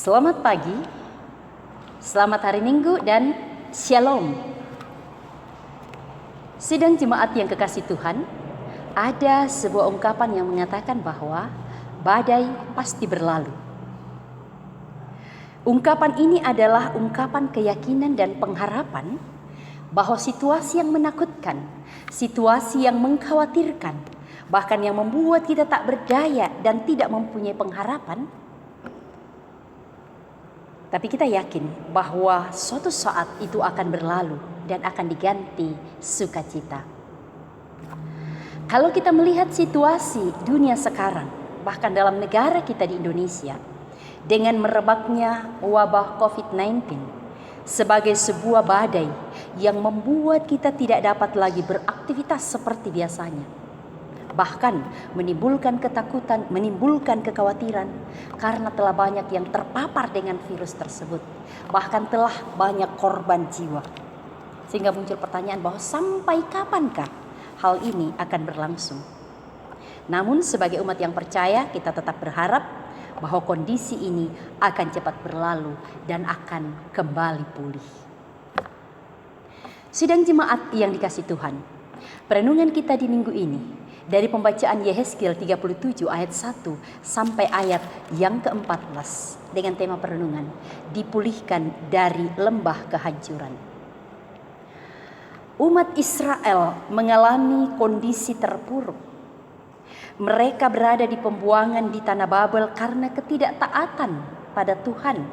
Selamat pagi, selamat hari Minggu, dan Shalom. Sidang jemaat yang kekasih Tuhan, ada sebuah ungkapan yang mengatakan bahwa badai pasti berlalu. Ungkapan ini adalah ungkapan keyakinan dan pengharapan bahwa situasi yang menakutkan, situasi yang mengkhawatirkan, bahkan yang membuat kita tak berdaya dan tidak mempunyai pengharapan, tapi kita yakin bahwa suatu saat itu akan berlalu dan akan diganti sukacita. Kalau kita melihat situasi dunia sekarang, bahkan dalam negara kita di Indonesia, dengan merebaknya wabah COVID-19 sebagai sebuah badai yang membuat kita tidak dapat lagi beraktivitas seperti biasanya. Bahkan menimbulkan ketakutan, menimbulkan kekhawatiran karena telah banyak yang terpapar dengan virus tersebut. Bahkan telah banyak korban jiwa. Sehingga muncul pertanyaan bahwa sampai kapankah hal ini akan berlangsung? Namun sebagai umat yang percaya, kita tetap berharap bahwa kondisi ini akan cepat berlalu dan akan kembali pulih. Sidang jemaat yang dikasih Tuhan, perenungan kita di minggu ini dari pembacaan Yehezkiel 37 ayat 1 sampai ayat yang ke-14 dengan tema perenungan, dipulihkan dari lembah kehancuran. Umat Israel mengalami kondisi terpuruk. Mereka berada di pembuangan di tanah Babel karena ketidaktaatan pada Tuhan,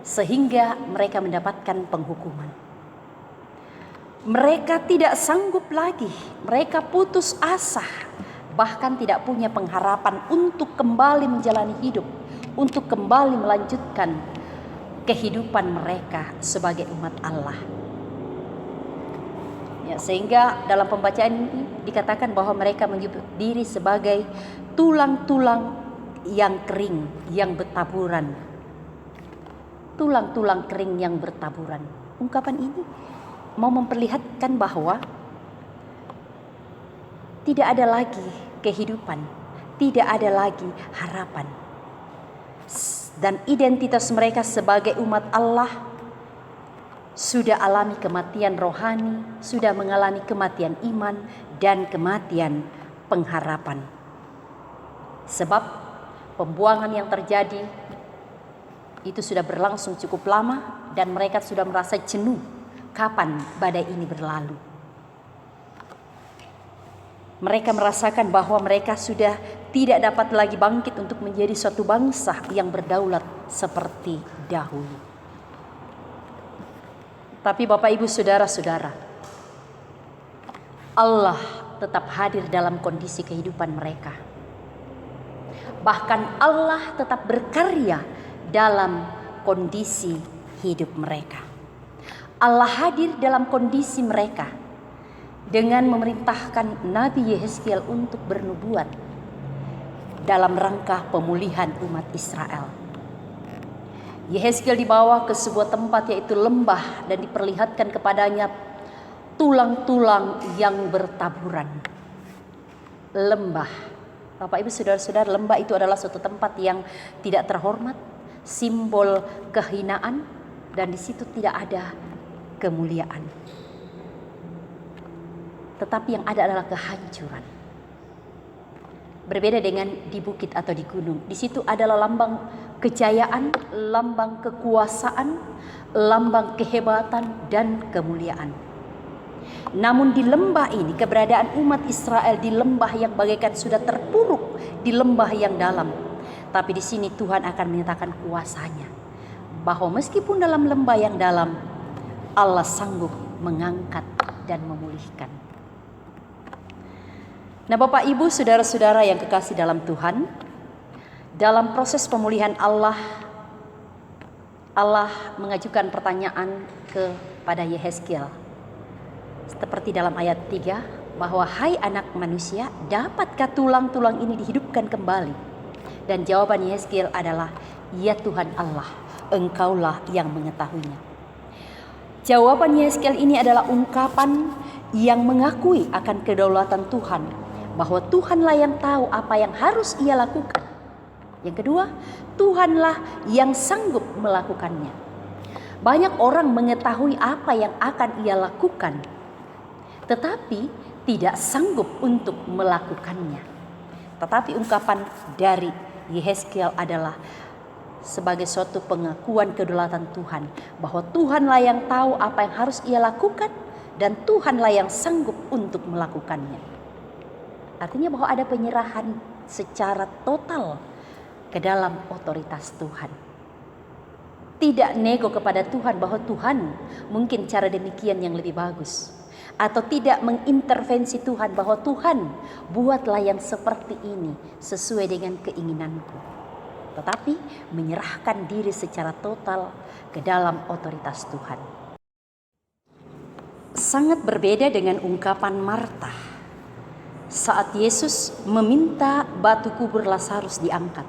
sehingga mereka mendapatkan penghukuman. Mereka tidak sanggup lagi, mereka putus asa, bahkan tidak punya pengharapan untuk kembali menjalani hidup, untuk kembali melanjutkan kehidupan mereka sebagai umat Allah. Ya, sehingga dalam pembacaan ini dikatakan bahwa mereka menyebut diri sebagai tulang-tulang yang kering, yang bertaburan. Tulang-tulang kering yang bertaburan. Ungkapan ini mau memperlihatkan bahwa tidak ada lagi kehidupan, tidak ada lagi harapan. Dan identitas mereka sebagai umat Allah sudah alami kematian rohani, sudah mengalami kematian iman dan kematian pengharapan. Sebab pembuangan yang terjadi itu sudah berlangsung cukup lama dan mereka sudah merasa jenuh. Kapan badai ini berlalu? Mereka merasakan bahwa mereka sudah tidak dapat lagi bangkit untuk menjadi suatu bangsa yang berdaulat seperti dahulu. Tapi Bapak Ibu Saudara-saudara, Allah tetap hadir dalam kondisi kehidupan mereka. Bahkan Allah tetap berkarya dalam kondisi hidup mereka. Allah hadir dalam kondisi mereka dengan memerintahkan Nabi Yehezkiel untuk bernubuat dalam rangka pemulihan umat Israel. Yehezkiel dibawa ke sebuah tempat yaitu lembah dan diperlihatkan kepadanya tulang-tulang yang bertaburan. Lembah. Bapak Ibu Saudara-saudara, lembah itu adalah suatu tempat yang tidak terhormat, simbol kehinaan, dan di situ tidak ada kemuliaan. Tetapi yang ada adalah kehancuran. Berbeda dengan di bukit atau di gunung. Di situ adalah lambang kejayaan, lambang kekuasaan, lambang kehebatan dan kemuliaan. Namun di lembah ini, keberadaan umat Israel di lembah yang bagaikan sudah terpuruk, di lembah yang dalam. Tapi di sini Tuhan akan menyatakan kuasanya, bahwa meskipun dalam lembah yang dalam, Allah sanggup mengangkat dan memulihkan. Nah, Bapak Ibu Saudara-saudara yang kekasih dalam Tuhan, dalam proses pemulihan Allah mengajukan pertanyaan kepada Yehezkiel. Seperti dalam ayat 3, bahwa hai anak manusia, dapatkah tulang-tulang ini dihidupkan kembali? Dan jawaban Yehezkiel adalah, ya Tuhan Allah, Engkaulah yang mengetahuinya. Jawaban Yehezkiel ini adalah ungkapan yang mengakui akan kedaulatan Tuhan, bahwa Tuhanlah yang tahu apa yang harus ia lakukan. Yang kedua, Tuhanlah yang sanggup melakukannya. Banyak orang mengetahui apa yang akan ia lakukan, tetapi tidak sanggup untuk melakukannya. Tetapi ungkapan dari Yehezkiel adalah sebagai suatu pengakuan kedaulatan Tuhan, bahwa Tuhanlah yang tahu apa yang harus ia lakukan dan Tuhanlah yang sanggup untuk melakukannya. Artinya bahwa ada penyerahan secara total ke dalam otoritas Tuhan. Tidak nego kepada Tuhan bahwa Tuhan mungkin cara demikian yang lebih bagus. Atau tidak mengintervensi Tuhan bahwa Tuhan buatlah yang seperti ini sesuai dengan keinginanku. Tetapi menyerahkan diri secara total ke dalam otoritas Tuhan. Sangat berbeda dengan ungkapan Marta saat Yesus meminta batu kubur Lazarus diangkat.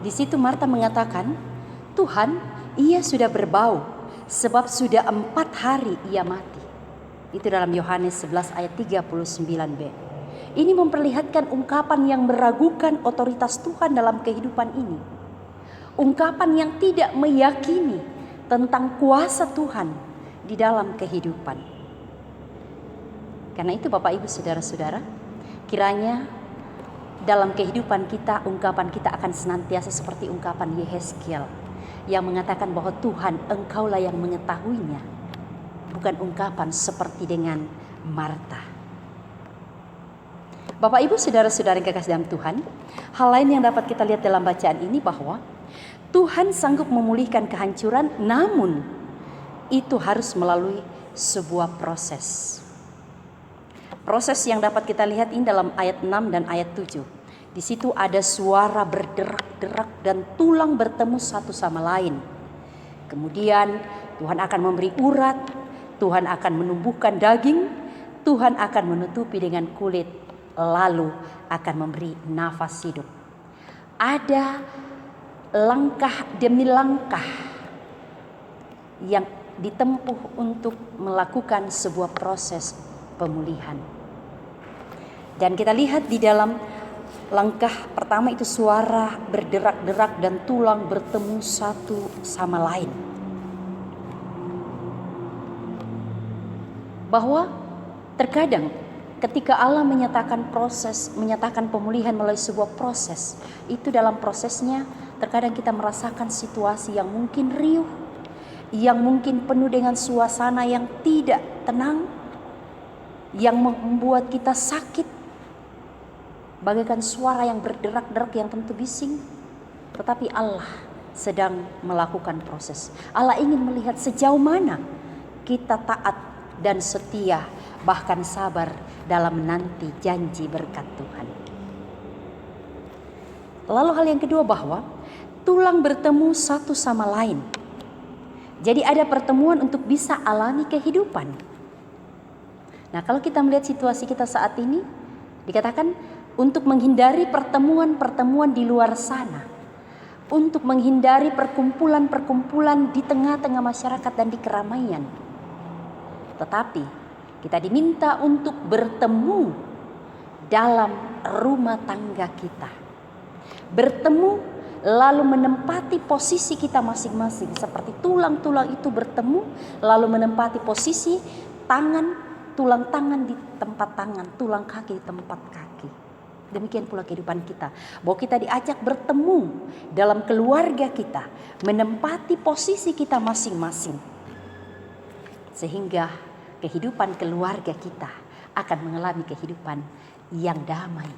Di situ Marta mengatakan, Tuhan, ia sudah berbau sebab sudah 4 hari ia mati. Itu dalam Yohanes 11 ayat 39b. Ini memperlihatkan ungkapan yang meragukan otoritas Tuhan dalam kehidupan ini. Ungkapan yang tidak meyakini tentang kuasa Tuhan di dalam kehidupan. Karena itu Bapak Ibu Saudara-saudara, kiranya dalam kehidupan kita, ungkapan kita akan senantiasa seperti ungkapan Yehezkiel yang mengatakan bahwa Tuhan, Engkaulah yang mengetahuinya. Bukan ungkapan seperti dengan Marta. Bapak Ibu Saudara-saudara yang kekasih dalam Tuhan, hal lain yang dapat kita lihat dalam bacaan ini bahwa Tuhan sanggup memulihkan kehancuran, namun itu harus melalui sebuah proses. Proses yang dapat kita lihat ini dalam ayat 6 dan ayat 7. Di situ ada suara berderak-derak dan tulang bertemu satu sama lain. Kemudian Tuhan akan memberi urat, Tuhan akan menumbuhkan daging, Tuhan akan menutupi dengan kulit, lalu akan memberi nafas hidup. Ada langkah demi langkah yang ditempuh untuk melakukan sebuah proses pemulihan. Dan kita lihat di dalam langkah pertama itu suara berderak-derak dan tulang bertemu satu sama lain. Bahwa terkadang ketika Allah menyatakan pemulihan melalui sebuah proses, itu dalam prosesnya terkadang kita merasakan situasi yang mungkin riuh, yang mungkin penuh dengan suasana yang tidak tenang, yang membuat kita sakit, bagaikan suara yang berderak-derak yang tentu bising. Tetapi Allah sedang melakukan proses. Allah ingin melihat sejauh mana kita taat dan setia, bahkan sabar dalam menanti janji berkat Tuhan. Lalu hal yang kedua, bahwa tulang bertemu satu sama lain. Jadi ada pertemuan untuk bisa alami kehidupan. Nah, kalau kita melihat situasi kita saat ini, dikatakan untuk menghindari pertemuan-pertemuan di luar sana, untuk menghindari perkumpulan-perkumpulan di tengah-tengah masyarakat dan di keramaian. Tetapi kita diminta untuk bertemu dalam rumah tangga kita. Bertemu lalu menempati posisi kita masing-masing, seperti tulang-tulang itu bertemu lalu menempati posisi tangan, tulang tangan di tempat tangan, tulang kaki di tempat kaki. Demikian pula kehidupan kita, bahwa kita diajak bertemu dalam keluarga kita, menempati posisi kita masing-masing, sehingga kehidupan keluarga kita akan mengalami kehidupan yang damai,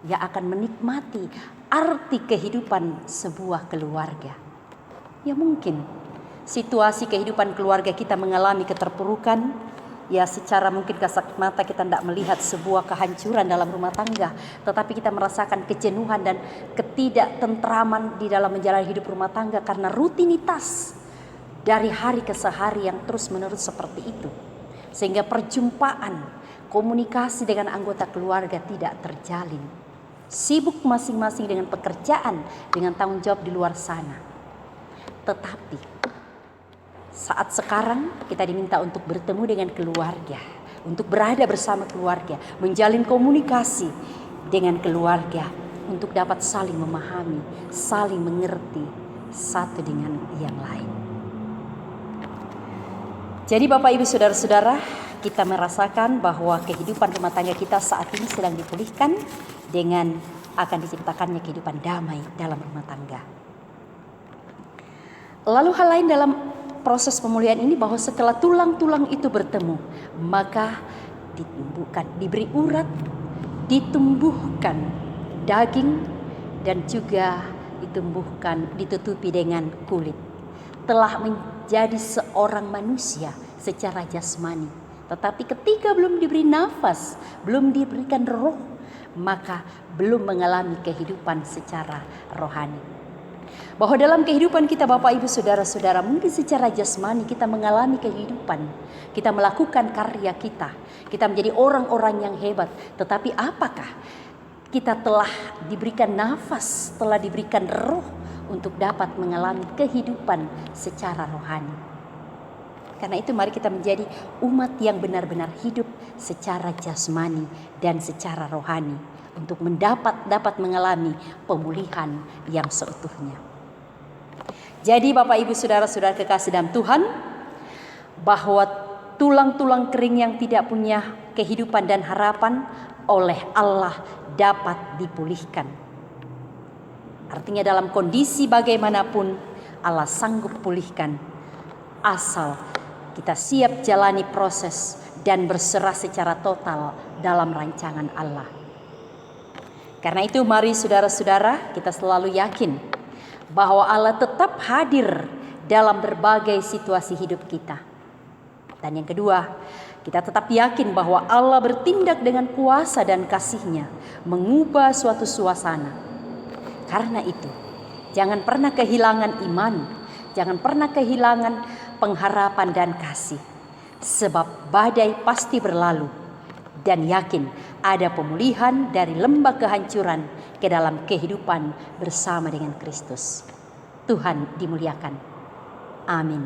yang akan menikmati arti kehidupan sebuah keluarga. Ya mungkin situasi kehidupan keluarga kita mengalami keterpurukan, ya secara mungkin kasat mata kita tidak melihat sebuah kehancuran dalam rumah tangga, tetapi kita merasakan kejenuhan dan ketidaktentraman di dalam menjalani hidup rumah tangga karena rutinitas dari hari ke hari yang terus menerus seperti itu. Sehingga perjumpaan, komunikasi dengan anggota keluarga tidak terjalin. Sibuk masing-masing dengan pekerjaan, dengan tanggung jawab di luar sana. Tetapi saat sekarang kita diminta untuk bertemu dengan keluarga, untuk berada bersama keluarga, menjalin komunikasi dengan keluarga, untuk dapat saling memahami, saling mengerti satu dengan yang lain. Jadi Bapak Ibu Saudara-saudara, kita merasakan bahwa kehidupan rumah tangga kita saat ini sedang dipulihkan dengan akan diciptakannya kehidupan damai dalam rumah tangga. Lalu hal lain dalam proses pemulihan ini bahwa setelah tulang-tulang itu bertemu, maka diberi urat, ditumbuhkan daging, dan juga ditutupi dengan kulit. Telah menjadi seorang manusia secara jasmani. Tetapi ketika belum diberi nafas, belum diberikan roh, maka belum mengalami kehidupan secara rohani. Bahwa dalam kehidupan kita Bapak Ibu Saudara-saudara, mungkin secara jasmani kita mengalami kehidupan, kita melakukan karya kita menjadi orang-orang yang hebat. Tetapi apakah kita telah diberikan nafas, telah diberikan roh untuk dapat mengalami kehidupan secara rohani? Karena itu mari kita menjadi umat yang benar-benar hidup secara jasmani dan secara rohani untuk dapat mengalami pemulihan yang seutuhnya. Jadi Bapak Ibu Saudara-saudara kekasih dalam Tuhan, bahwa tulang-tulang kering yang tidak punya kehidupan dan harapan oleh Allah dapat dipulihkan. Artinya dalam kondisi bagaimanapun Allah sanggup pulihkan, asal kita siap jalani proses dan berserah secara total dalam rancangan Allah. Karena itu mari saudara-saudara kita selalu yakin bahwa Allah tetap hadir dalam berbagai situasi hidup kita. Dan yang kedua, kita tetap yakin bahwa Allah bertindak dengan kuasa dan kasih-Nya mengubah suatu suasana. Karena itu, jangan pernah kehilangan iman, jangan pernah kehilangan pengharapan dan kasih. Sebab badai pasti berlalu, dan yakin ada pemulihan dari lembah kehancuran ke dalam kehidupan bersama dengan Kristus. Tuhan dimuliakan. Amin.